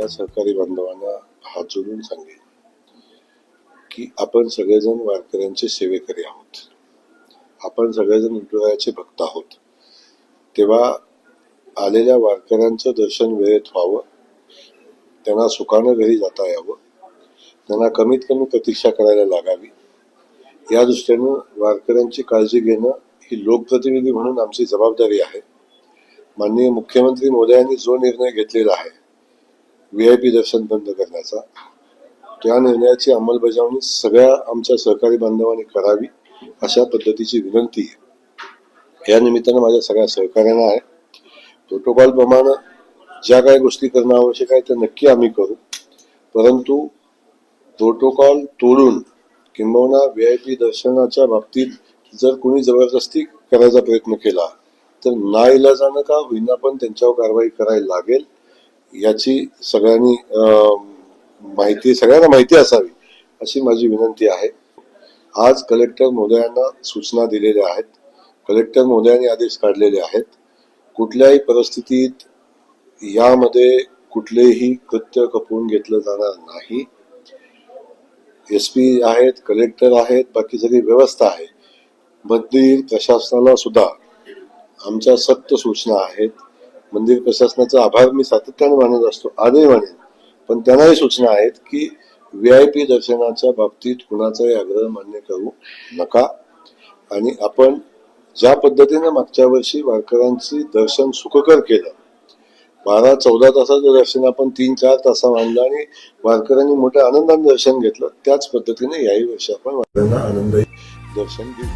सगळ्या सहकारी बांधवांना हात जोडून सांगेन की आपण सगळेजण वारकऱ्यांचे सेवेकरी आहोत. आपण सगळेजण विठुरायाचे भक्त आहोत. तेव्हा आलेल्या वारकऱ्यांचं दर्शन वेळेत व्हावं, त्यांना सुखानं घरी जाता यावं, त्यांना कमीत कमी प्रतीक्षा करायला लागावी, या दृष्टीनं वारकऱ्यांची काळजी घेणं ही लोकप्रतिनिधी म्हणून आमची जबाबदारी आहे. माननीय मुख्यमंत्री महोदयांनी जो निर्णय घेतलेला आहे VIP दर्शन बंद करण्याचा, त्या निर्णयाची अंमलबजावणी सगळ्या आमच्या सहकारी बांधवांनी करावी अशा पद्धतीची विनंती आहे. या निमित्तानं माझ्या सगळ्या सहकार्यांना आहे. प्रोटोकॉल प्रमाणे ज्या काही गोष्टी करणं आवश्यक आहे त्या नक्की आम्ही करू, परंतु प्रोटोकॉल तोडून किंबहुना VIP दर्शनाच्या बाबतीत जर कोणी जबरदस्ती करायचा प्रयत्न केला तर नाइलाजानं का होईना पण त्यांच्यावर कारवाई करायला लागेल, याची सगळ्यांना माहिती असावी अशी माझी विनंती आहे. आज कलेक्टर महोदयांना सूचना दिलेल्या आहेत, कलेक्टर महोदयांनी आदेश काढलेले आहेत. कुठल्याही परिस्थितीत यामध्ये कुठलेही कृत्य खपवून घेतलं जाणार नाही. SP आहेत, कलेक्टर आहेत, बाकी सगळी व्यवस्था आहे. मंदिर प्रशासनाला सुद्धा आमच्या सक्त सूचना आहेत. मंदिर प्रशासनाचा आभार मी सातत्याने मानत असतो, आजही मानेन, पण त्यांनाही सूचना आहेत की VIP दर्शनाच्या बाबतीत कुणाचाही आग्रह मान्य करू नका. आणि आपण ज्या पद्धतीने मागच्या वर्षी वारकऱ्यांची दर्शन सुखकर केलं, 12-14 तासाचं दर्शन आपण 3-4 तासात आणलं आणि वारकऱ्यांनी मोठ्या आनंदाने दर्शन घेतलं, त्याच पद्धतीने याही वर्षी आपण वारकऱ्यांना आनंदही दर्शन घेऊ.